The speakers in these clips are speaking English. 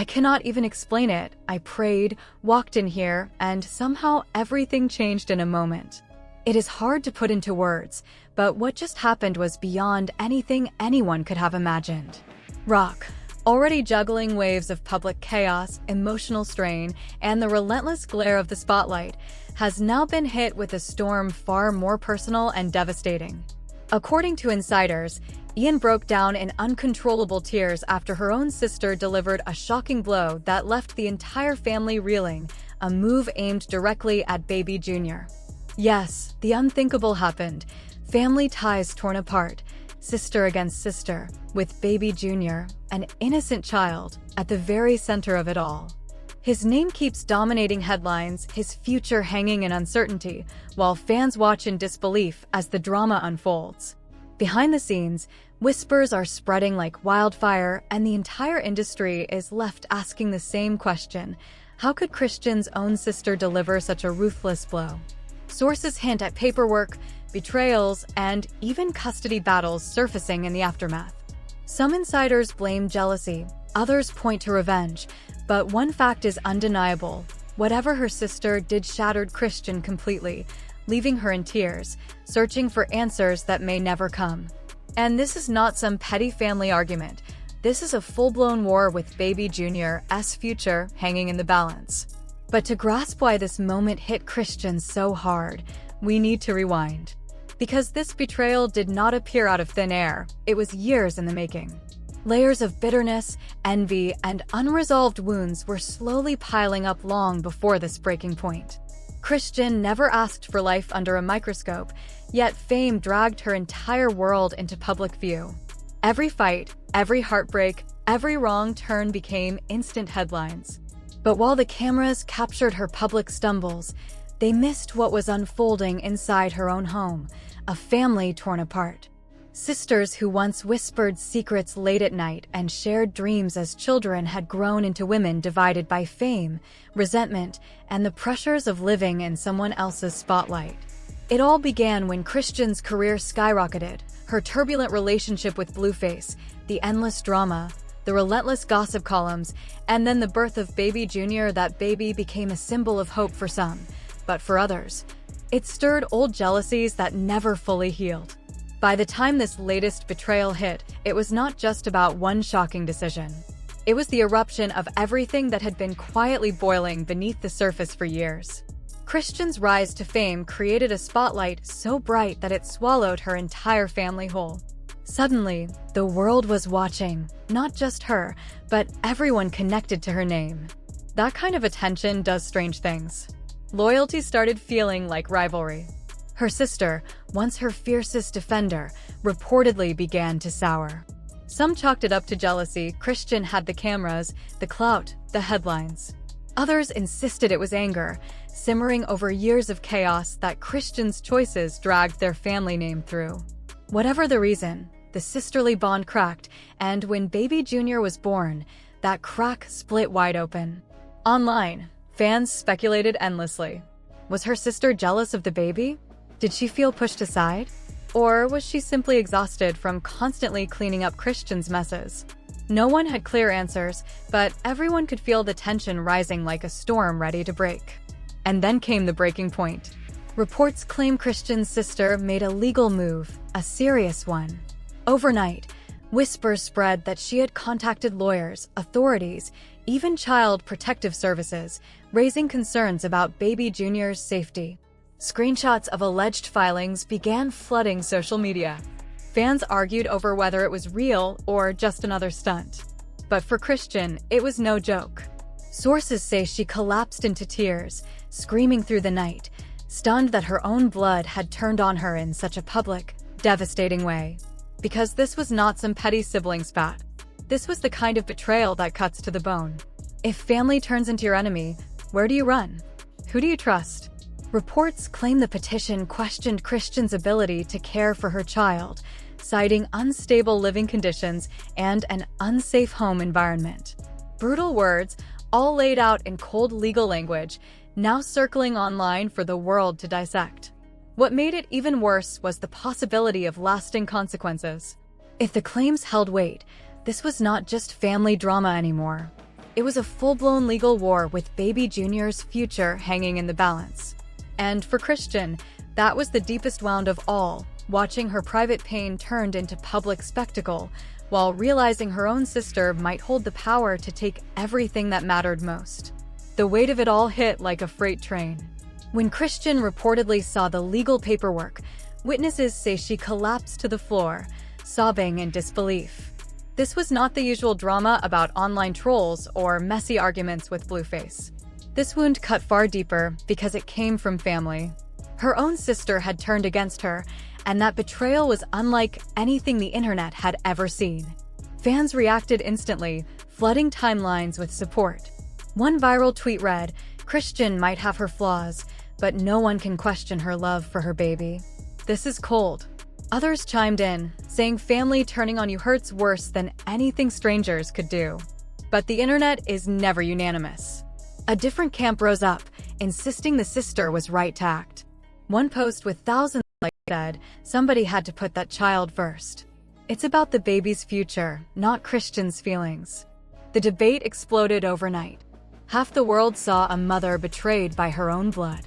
I cannot even explain it. I prayed, walked in here, and somehow everything changed in a moment. It is hard to put into words, but what just happened was beyond anything anyone could have imagined. Rock, already juggling waves of public chaos, emotional strain, and the relentless glare of the spotlight, has now been hit with a storm far more personal and devastating. According to insiders, Ian broke down in uncontrollable tears after her own sister delivered a shocking blow that left the entire family reeling, a move aimed directly at baby Junior. Yes, the unthinkable happened. Family ties torn apart, sister against sister, with baby Junior, an innocent child, at the very center of it all. His name keeps dominating headlines, his future hanging in uncertainty, while fans watch in disbelief as the drama unfolds. Behind the scenes, whispers are spreading like wildfire, and the entire industry is left asking the same question: how could Chrisean's own sister deliver such a ruthless blow? Sources hint at paperwork, betrayals, and even custody battles surfacing in the aftermath. Some insiders blame jealousy, others point to revenge, but one fact is undeniable: whatever her sister did shattered Chrisean completely, leaving her in tears, searching for answers that may never come. And this is not some petty family argument. This is a full-blown war with baby Junior's future hanging in the balance. But to grasp why this moment hit Chrisean so hard, we need to rewind. Because this betrayal did not appear out of thin air, it was years in the making. Layers of bitterness, envy, and unresolved wounds were slowly piling up long before this breaking point. Chrisean never asked for life under a microscope, yet fame dragged her entire world into public view. Every fight, every heartbreak, every wrong turn became instant headlines. But while the cameras captured her public stumbles, they missed what was unfolding inside her own home, a family torn apart. Sisters who once whispered secrets late at night and shared dreams as children had grown into women divided by fame, resentment, and the pressures of living in someone else's spotlight. It all began when Chrisean's career skyrocketed, her turbulent relationship with Blueface, the endless drama, the relentless gossip columns, and then the birth of baby Junior. That baby became a symbol of hope for some, but for others, it stirred old jealousies that never fully healed. By the time this latest betrayal hit, it was not just about one shocking decision. It was the eruption of everything that had been quietly boiling beneath the surface for years. Chrisean's rise to fame created a spotlight so bright that it swallowed her entire family whole. Suddenly, the world was watching, not just her, but everyone connected to her name. That kind of attention does strange things. Loyalty started feeling like rivalry. Her sister, once her fiercest defender, reportedly began to sour. Some chalked it up to jealousy. Chrisean had the cameras, the clout, the headlines. Others insisted it was anger, simmering over years of chaos that Chrisean's choices dragged their family name through. Whatever the reason, the sisterly bond cracked, and when baby Junior was born, that crack split wide open. Online, fans speculated endlessly. Was her sister jealous of the baby? Did she feel pushed aside? Or was she simply exhausted from constantly cleaning up Chrisean's messes? No one had clear answers, but everyone could feel the tension rising like a storm ready to break. And then came the breaking point. Reports claim Chrisean's sister made a legal move, a serious one. Overnight, whispers spread that she had contacted lawyers, authorities, even child protective services, raising concerns about baby Junior's safety. Screenshots of alleged filings began flooding social media. Fans argued over whether it was real or just another stunt. But for Chrisean, it was no joke. Sources say she collapsed into tears, screaming through the night, stunned that her own blood had turned on her in such a public, devastating way. Because this was not some petty sibling spat. This was the kind of betrayal that cuts to the bone. If family turns into your enemy, where do you run? Who do you trust? Reports claim the petition questioned Chrisean's ability to care for her child, citing unstable living conditions and an unsafe home environment. Brutal words, all laid out in cold legal language, now circling online for the world to dissect. What made it even worse was the possibility of lasting consequences. If the claims held weight, this was not just family drama anymore. It was a full-blown legal war with baby Junior's future hanging in the balance. And for Chrisean, that was the deepest wound of all, watching her private pain turned into public spectacle, while realizing her own sister might hold the power to take everything that mattered most. The weight of it all hit like a freight train. When Chrisean reportedly saw the legal paperwork, witnesses say she collapsed to the floor, sobbing in disbelief. This was not the usual drama about online trolls or messy arguments with Blueface. This wound cut far deeper because it came from family. Her own sister had turned against her, and that betrayal was unlike anything the internet had ever seen. Fans reacted instantly, flooding timelines with support. One viral tweet read, "Chrisean might have her flaws, but no one can question her love for her baby. This is cold." Others chimed in, saying family turning on you hurts worse than anything strangers could do. But the internet is never unanimous. A different camp rose up, insisting the sister was right to act. One post with thousands of likes said, "Somebody had to put that child first." It's about the baby's future, not Chrisean's feelings. The debate exploded overnight. Half the world saw a mother betrayed by her own blood.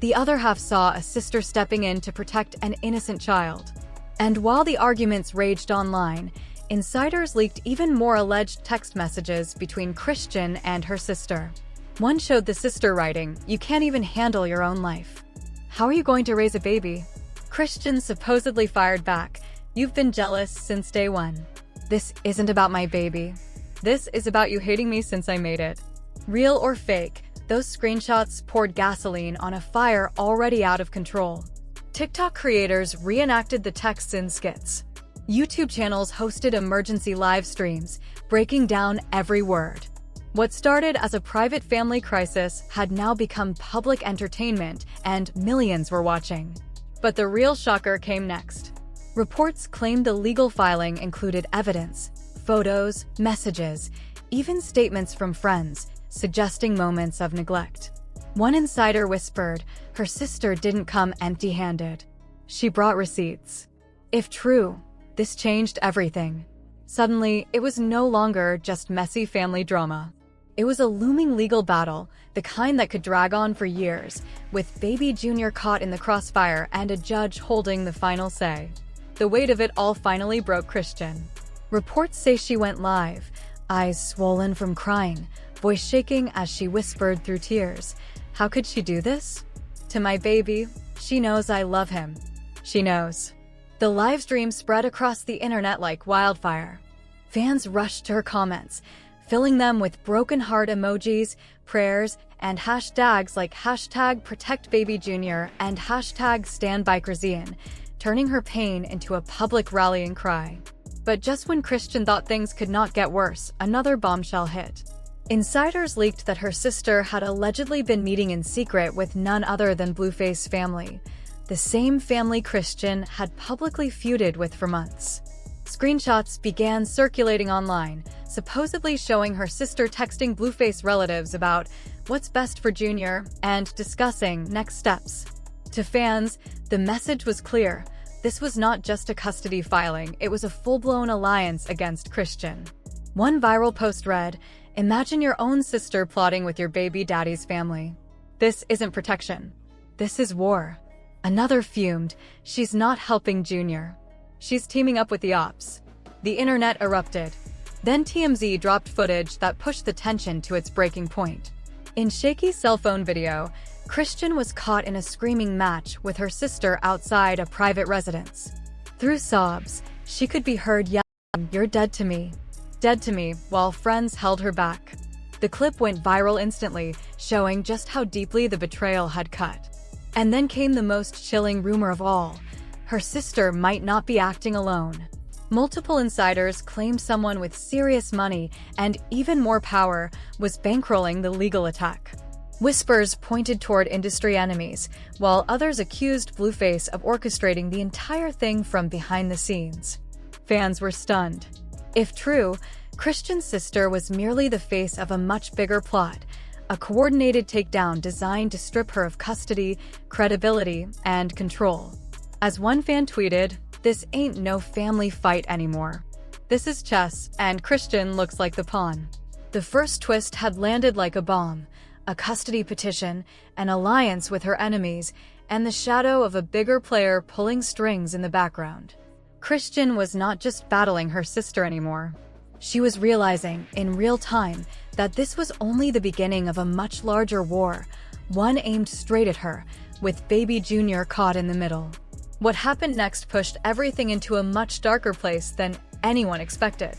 The other half saw a sister stepping in to protect an innocent child. And while the arguments raged online, insiders leaked even more alleged text messages between Chrisean and her sister. One showed the sister writing, "You can't even handle your own life. How are you going to raise a baby?" Chrisean supposedly fired back, "You've been jealous since day one. This isn't about my baby. This is about you hating me since I made it." Real or fake, those screenshots poured gasoline on a fire already out of control. TikTok creators reenacted the texts in skits. YouTube channels hosted emergency live streams, breaking down every word. What started as a private family crisis had now become public entertainment, and millions were watching. But the real shocker came next. Reports claimed the legal filing included evidence, photos, messages, even statements from friends, suggesting moments of neglect. One insider whispered, her sister didn't come empty-handed. She brought receipts. If true, this changed everything. Suddenly, it was no longer just messy family drama. It was a looming legal battle, the kind that could drag on for years, with baby Junior caught in the crossfire and a judge holding the final say. The weight of it all finally broke Chrisean. Reports say she went live, eyes swollen from crying, voice shaking as she whispered through tears, "How could she do this? To my baby, she knows I love him. She knows." The live stream spread across the internet like wildfire. Fans rushed to her comments, filling them with broken heart emojis, prayers, and hashtags like #ProtectBabyJunior and #StandByChrisean, turning her pain into a public rallying cry. But just when Chrisean thought things could not get worse, another bombshell hit. Insiders leaked that her sister had allegedly been meeting in secret with none other than Blueface family, the same family Chrisean had publicly feuded with for months. Screenshots began circulating online, supposedly showing her sister texting Blueface relatives about what's best for Junior and discussing next steps. To fans, the message was clear. This was not just a custody filing, it was a full-blown alliance against Chrisean. One viral post read, "Imagine your own sister plotting with your baby daddy's family. This isn't protection. This is war." Another fumed, "She's not helping Junior. She's teaming up with the ops." The internet erupted. Then TMZ dropped footage that pushed the tension to its breaking point. In shaky cell phone video, Chrisean was caught in a screaming match with her sister outside a private residence. Through sobs, she could be heard yelling, "You're dead to me. Dead to me," while friends held her back. The clip went viral instantly, showing just how deeply the betrayal had cut. And then came the most chilling rumor of all. Her sister might not be acting alone. Multiple insiders claimed someone with serious money and even more power was bankrolling the legal attack. Whispers pointed toward industry enemies, while others accused Blueface of orchestrating the entire thing from behind the scenes. Fans were stunned. If true, Chrisean's sister was merely the face of a much bigger plot, a coordinated takedown designed to strip her of custody, credibility, and control. As one fan tweeted, "This ain't no family fight anymore. This is chess, and Chrisean looks like the pawn." The first twist had landed like a bomb: a custody petition, an alliance with her enemies, and the shadow of a bigger player pulling strings in the background. Chrisean was not just battling her sister anymore. She was realizing, in real time, that this was only the beginning of a much larger war, one aimed straight at her, with baby Junior caught in the middle. What happened next pushed everything into a much darker place than anyone expected.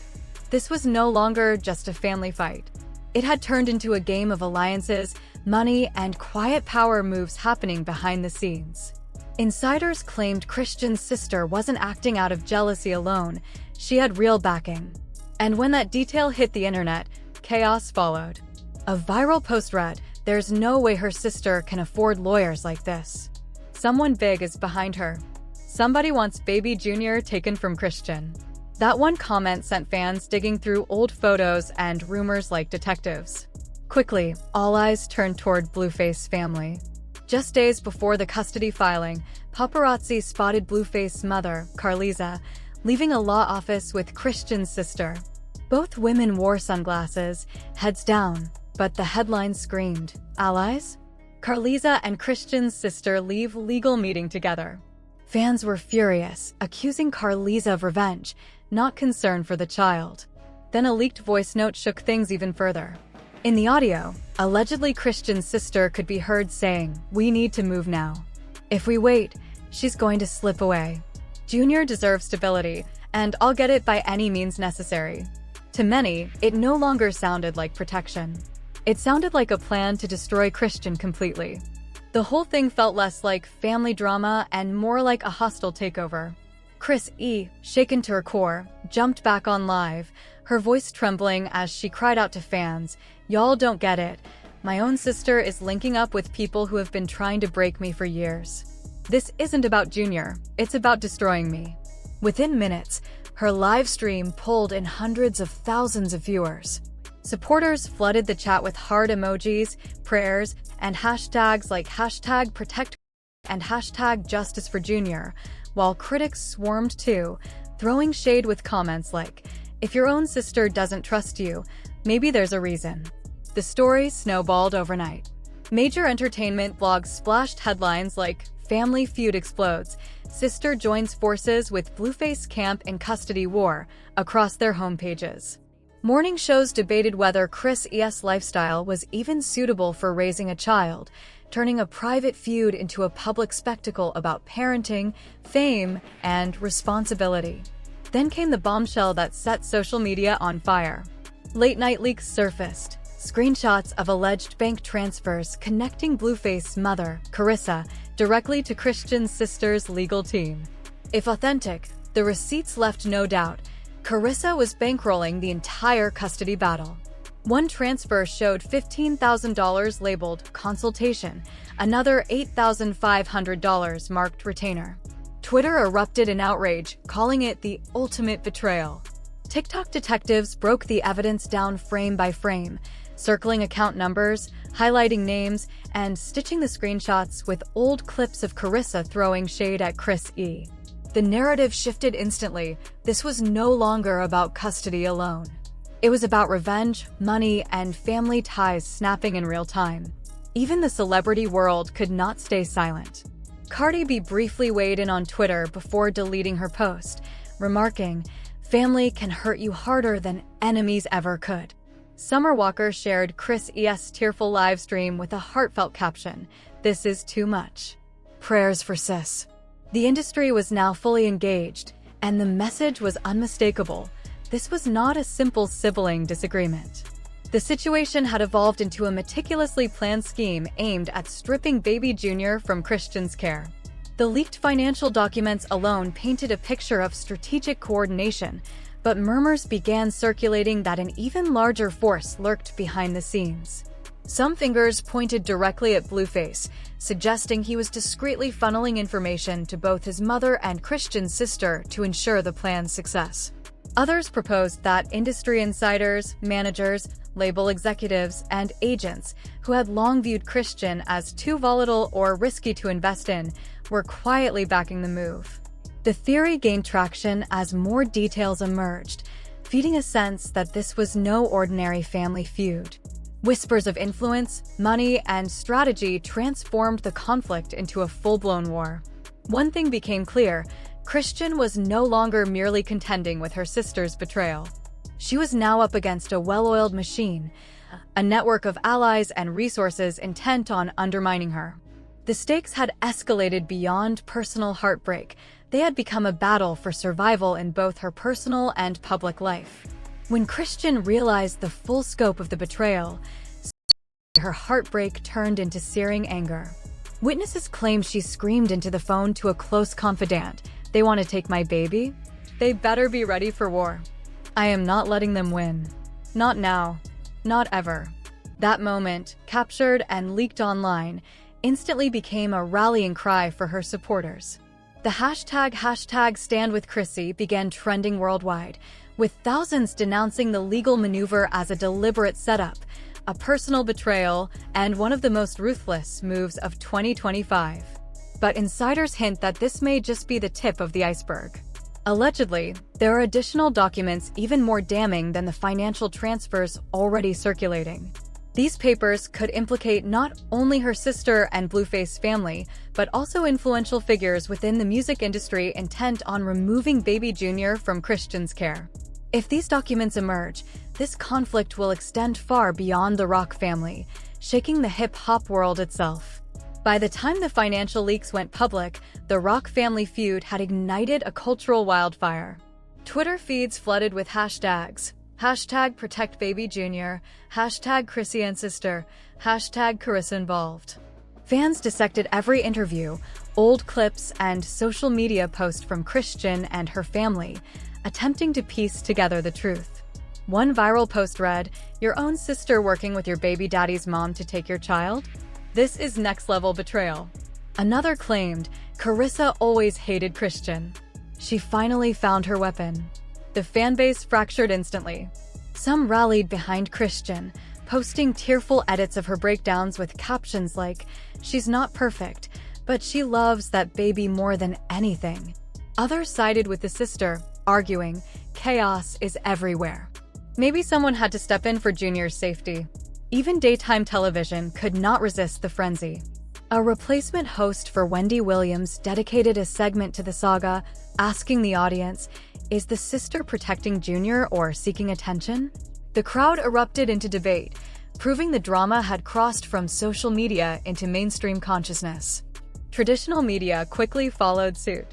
This was no longer just a family fight. It had turned into a game of alliances, money, and quiet power moves happening behind the scenes. Insiders claimed Chrisean's sister wasn't acting out of jealousy alone, she had real backing. And when that detail hit the internet, chaos followed. A viral post read, "There's no way her sister can afford lawyers like this. Someone big is behind her. Somebody wants baby Junior taken from Chrisean." That one comment sent fans digging through old photos and rumors like detectives. Quickly, all eyes turned toward Blueface's family. Just days before the custody filing, paparazzi spotted Blueface's mother, Carlisa, leaving a law office with Chrisean's sister. Both women wore sunglasses, heads down, but the headline screamed, "Allies?" Carlisa and Chrisean's sister leave legal meeting together. Fans were furious, accusing Carlisa of revenge, not concern for the child. Then a leaked voice note shook things even further. In the audio, allegedly Chrisean's sister could be heard saying, "We need to move now. If we wait, she's going to slip away. Junior deserves stability, and I'll get it by any means necessary." To many, it no longer sounded like protection. It sounded like a plan to destroy Chrisean completely. The whole thing felt less like family drama and more like a hostile takeover. Chrisean, shaken to her core, jumped back on live, her voice trembling as she cried out to fans, "Y'all don't get it. My own sister is linking up with people who have been trying to break me for years. This isn't about Junior, it's about destroying me." Within minutes, her live stream pulled in hundreds of thousands of viewers. Supporters flooded the chat with heart emojis, prayers, and hashtags like #protect and #justice for Junior, while critics swarmed too, throwing shade with comments like, "If your own sister doesn't trust you, maybe there's a reason." The story snowballed overnight. Major entertainment blogs splashed headlines like, "Family feud explodes, sister joins forces with Blueface camp in custody war," across their homepages. Morning shows debated whether Chrisean's lifestyle was even suitable for raising a child, turning a private feud into a public spectacle about parenting, fame, and responsibility. Then came the bombshell that set social media on fire. Late-night leaks surfaced, screenshots of alleged bank transfers connecting Blueface's mother, Carissa, directly to Chrisean's sister's legal team. If authentic, the receipts left no doubt. Carissa was bankrolling the entire custody battle. One transfer showed $15,000 labeled consultation, another $8,500 marked retainer. Twitter erupted in outrage, calling it the ultimate betrayal. TikTok detectives broke the evidence down frame by frame, circling account numbers, highlighting names, and stitching the screenshots with old clips of Carissa throwing shade at Chrisean. The narrative shifted instantly. This was no longer about custody alone. It was about revenge, money, and family ties snapping in real time. Even the celebrity world could not stay silent. Cardi B briefly weighed in on Twitter before deleting her post, remarking, "Family can hurt you harder than enemies ever could." Summer Walker shared Chrisean's tearful livestream with a heartfelt caption, "This is too much. Prayers for sis." The industry was now fully engaged, and the message was unmistakable. This was not a simple sibling disagreement. The situation had evolved into a meticulously planned scheme aimed at stripping baby Junior from Chrisean's care. The leaked financial documents alone painted a picture of strategic coordination, but murmurs began circulating that an even larger force lurked behind the scenes. Some fingers pointed directly at Blueface, suggesting he was discreetly funneling information to both his mother and Chrisean's sister to ensure the plan's success. Others proposed that industry insiders, managers, label executives, and agents who had long viewed Chrisean as too volatile or risky to invest in were quietly backing the move. The theory gained traction as more details emerged. feeding a sense that this was no ordinary family feud. Whispers of influence, money, and strategy transformed the conflict into a full-blown war. One thing became clear: Chrisean was no longer merely contending with her sister's betrayal. She was now up against a well-oiled machine, a network of allies and resources intent on undermining her. The stakes had escalated beyond personal heartbreak. They had become a battle for survival in both her personal and public life. When Chrisean realized the full scope of the betrayal, her heartbreak turned into searing anger. Witnesses claim she screamed into the phone to a close confidant, "They want to take my baby? They better be ready for war. I am not letting them win. Not now. Not ever." That moment, captured and leaked online, instantly became a rallying cry for her supporters. The hashtag #StandWithChrisy began trending worldwide, with thousands denouncing the legal maneuver as a deliberate setup, a personal betrayal, and one of the most ruthless moves of 2025. But insiders hint that this may just be the tip of the iceberg. Allegedly, there are additional documents even more damning than the financial transfers already circulating. These papers could implicate not only her sister and Blueface family, but also influential figures within the music industry intent on removing Baby Jr. from Chrisean's care. If these documents emerge, this conflict will extend far beyond the Rock family, shaking the hip-hop world itself. By the time the financial leaks went public, the Rock family feud had ignited a cultural wildfire. Twitter feeds flooded with hashtags. #ProtectBabyJr, #ChriseanSister, #ChrisInvolved. Fans dissected every interview, old clips, and social media post from Chrisean and her family, attempting to piece together the truth. One viral post read, "Your own sister working with your baby daddy's mom to take your child? This is next-level betrayal." Another claimed, "Carissa always hated Chrisean. She finally found her weapon." The fanbase fractured instantly. Some rallied behind Chrisean, posting tearful edits of her breakdowns with captions like, "She's not perfect, but she loves that baby more than anything." Others sided with the sister, arguing, "Chaos is everywhere." Maybe someone had to step in for Junior's safety. Even daytime television could not resist the frenzy. A replacement host for Wendy Williams dedicated a segment to the saga, asking the audience, "Is the sister protecting Junior or seeking attention?" The crowd erupted into debate, proving the drama had crossed from social media into mainstream consciousness. Traditional media quickly followed suit.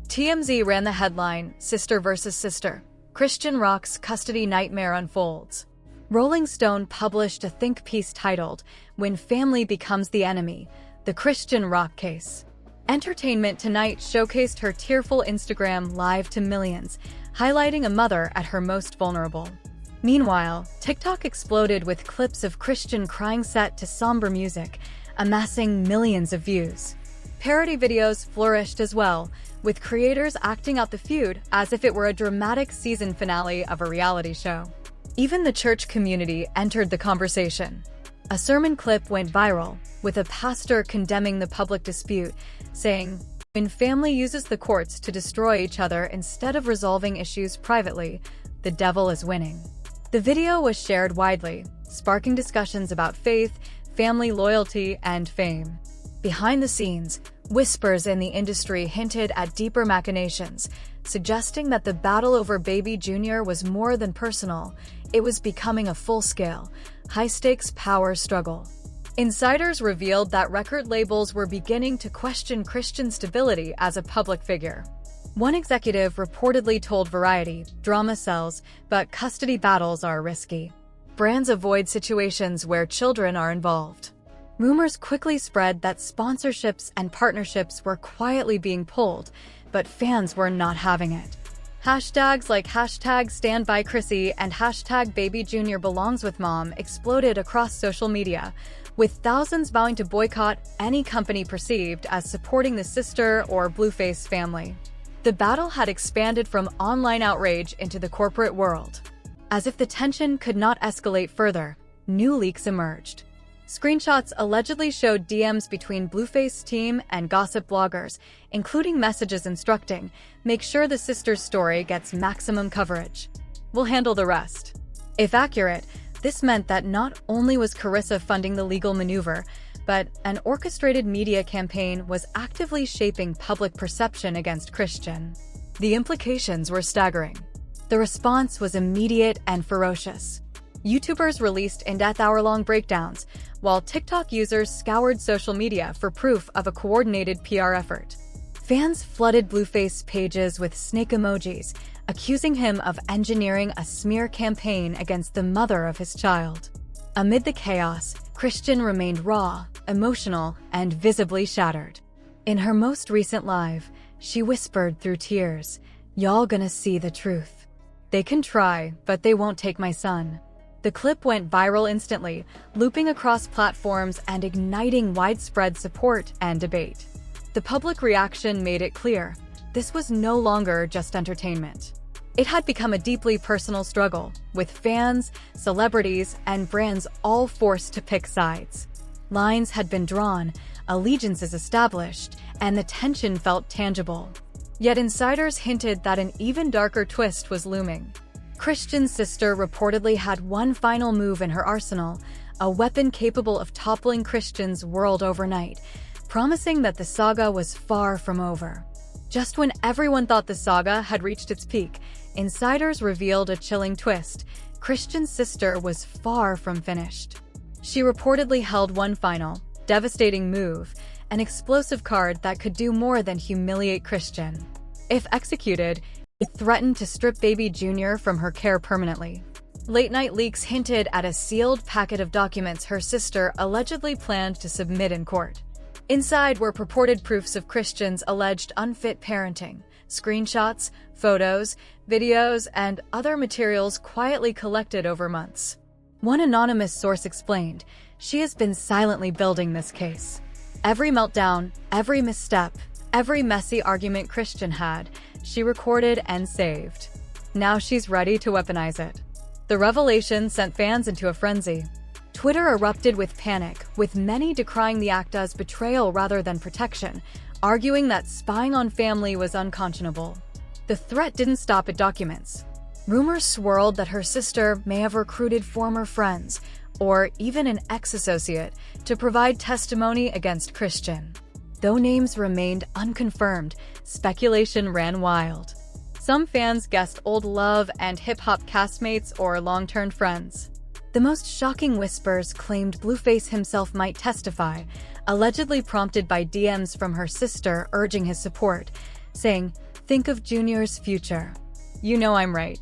TMZ ran the headline, "Sister versus Sister. Chrisean Rock's custody nightmare unfolds." Rolling Stone published a think piece titled, "When Family Becomes the Enemy, the Chrisean Rock Case." Entertainment Tonight showcased her tearful Instagram live to millions, highlighting a mother at her most vulnerable. Meanwhile, TikTok exploded with clips of Chrisean crying set to somber music, amassing millions of views. Parody videos flourished as well, with creators acting out the feud as if it were a dramatic season finale of a reality show. Even the church community entered the conversation. A sermon clip went viral, with a pastor condemning the public dispute, saying, "When family uses the courts to destroy each other instead of resolving issues privately, the devil is winning." The video was shared widely, sparking discussions about faith, family loyalty, and fame. Behind the scenes, whispers in the industry hinted at deeper machinations, suggesting that the battle over Baby Jr. was more than personal. It was becoming a full-scale, high-stakes power struggle. Insiders revealed that record labels were beginning to question Chrisean's stability as a public figure. One executive reportedly told Variety, "Drama sells, but custody battles are risky. Brands avoid situations where children are involved." Rumors quickly spread that sponsorships and partnerships were quietly being pulled, but fans were not having it. Hashtags like #StandByChrisy and #BabyJr.belongs-with-mom exploded across social media, with thousands vowing to boycott any company perceived as supporting the sister or Blueface family. The battle had expanded from online outrage into the corporate world. As if the tension could not escalate further, new leaks emerged. Screenshots allegedly showed DMs between Blueface team and gossip bloggers, including messages instructing, "Make sure the sister's story gets maximum coverage." We'll handle the rest. If accurate, this meant that not only was Carissa funding the legal maneuver, but an orchestrated media campaign was actively shaping public perception against Chrisean. The implications were staggering. The response was immediate and ferocious. YouTubers released in-depth hour-long breakdowns, while TikTok users scoured social media for proof of a coordinated PR effort. Fans flooded Blueface's pages with snake emojis, accusing him of engineering a smear campaign against the mother of his child. Amid the chaos, Chrisean remained raw, emotional, and visibly shattered. In her most recent live, she whispered through tears, "Y'all gonna see the truth. They can try, but they won't take my son." The clip went viral instantly, looping across platforms and igniting widespread support and debate. The public reaction made it clear this was no longer just entertainment. It had become a deeply personal struggle, with fans, celebrities, and brands all forced to pick sides. Lines had been drawn, allegiances established, and the tension felt tangible. Yet insiders hinted that an even darker twist was looming. Chrisean's sister reportedly had one final move in her arsenal, a weapon capable of toppling Chrisean's world overnight, promising that the saga was far from over. Just when everyone thought the saga had reached its peak, insiders revealed a chilling twist. Chrisean's sister was far from finished. She reportedly held one final, devastating move, an explosive card that could do more than humiliate Chrisean. If executed, it threatened to strip baby Junior from her care permanently. Late-night leaks hinted at a sealed packet of documents her sister allegedly planned to submit in court. Inside were purported proofs of Chrisean's alleged unfit parenting, screenshots, photos, videos, and other materials quietly collected over months. One anonymous source explained, "She has been silently building this case. Every meltdown, every misstep, every messy argument Chrisean had, she recorded and saved. Now she's ready to weaponize it." The revelation sent fans into a frenzy. Twitter erupted with panic, with many decrying the act as betrayal rather than protection, arguing that spying on family was unconscionable. The threat didn't stop at documents. Rumors swirled that her sister may have recruited former friends, or even an ex-associate, to provide testimony against Chrisean. Though names remained unconfirmed, speculation ran wild. Some fans guessed old love and hip-hop castmates or long-term friends. The most shocking whispers claimed Blueface himself might testify, allegedly prompted by DMs from her sister urging his support, saying, "Think of Junior's future." You know I'm right.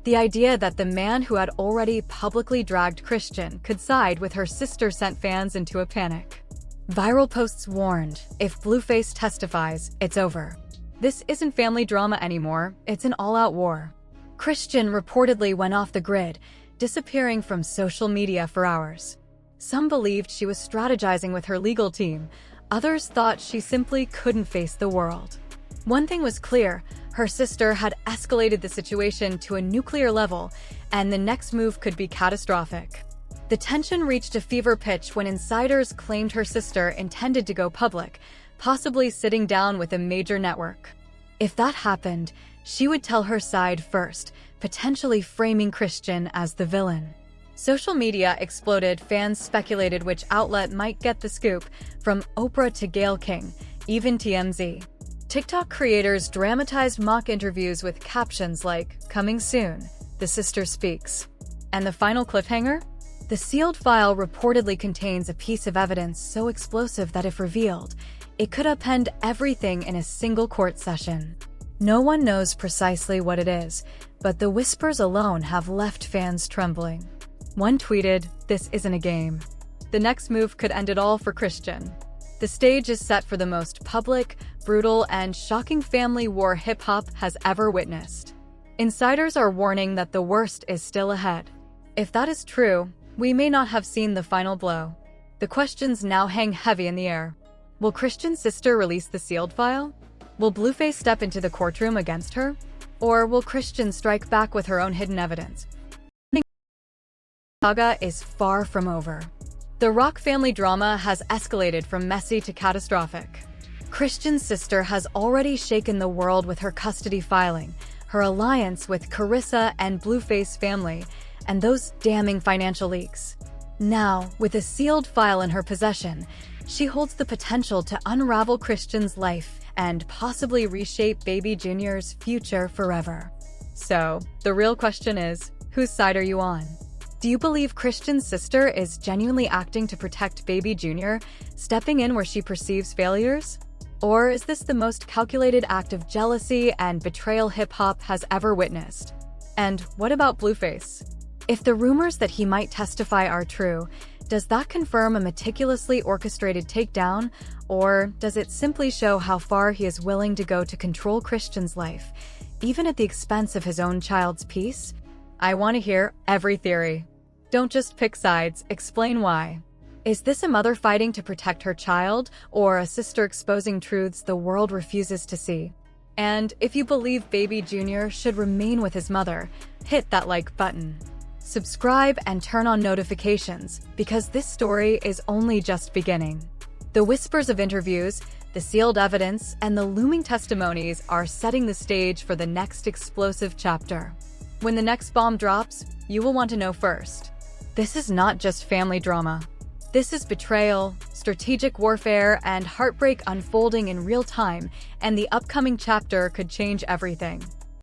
The idea that the man who had already publicly dragged Chrisean could side with her sister sent fans into a panic. Viral posts warned, if Blueface testifies, it's over. This isn't family drama anymore, it's an all-out war. Chrisean reportedly went off the grid, disappearing from social media for hours. Some believed she was strategizing with her legal team, others thought she simply couldn't face the world. One thing was clear, her sister had escalated the situation to a nuclear level, and the next move could be catastrophic. The tension reached a fever pitch when insiders claimed her sister intended to go public, possibly sitting down with a major network. If that happened, she would tell her side first, potentially framing Chrisean as the villain. Social media exploded, fans speculated which outlet might get the scoop, from Oprah to Gayle King, even TMZ. TikTok creators dramatized mock interviews with captions like, "Coming soon, the sister speaks." And the final cliffhanger? The sealed file reportedly contains a piece of evidence so explosive that if revealed, it could upend everything in a single court session. No one knows precisely what it is, but the whispers alone have left fans trembling. One tweeted, "This isn't a game." The next move could end it all for Chrisean. The stage is set for the most public, brutal, and shocking family war hip-hop has ever witnessed. Insiders are warning that the worst is still ahead. If that is true, we may not have seen the final blow. The questions now hang heavy in the air. Will Chrisean's sister release the sealed file? Will Blueface step into the courtroom against her? Or will Chrisean strike back with her own hidden evidence? The saga is far from over. The Rock family drama has escalated from messy to catastrophic. Chrisean's sister has already shaken the world with her custody filing, her alliance with Carissa and Blueface family, and those damning financial leaks. Now, with a sealed file in her possession, she holds the potential to unravel Christian's life and possibly reshape Baby Junior's future forever. So, the real question is, whose side are you on? Do you believe Christian's sister is genuinely acting to protect Baby Junior, stepping in where she perceives failures? Or is this the most calculated act of jealousy and betrayal hip-hop has ever witnessed? And what about Blueface? If the rumors that he might testify are true, does that confirm a meticulously orchestrated takedown, or does it simply show how far he is willing to go to control Christian's life, even at the expense of his own child's peace? I want to hear every theory. Don't just pick sides, explain why. Is this a mother fighting to protect her child, or a sister exposing truths the world refuses to see? And if you believe Baby Junior should remain with his mother, hit that like button. Subscribe and turn on notifications, because this story is only just beginning. The whispers of interviews, the sealed evidence, and the looming testimonies are setting the stage for the next explosive chapter. When the next bomb drops, you will want to know first. This is not just family drama. This is betrayal, strategic warfare, and heartbreak unfolding in real time, and the upcoming chapter could change everything.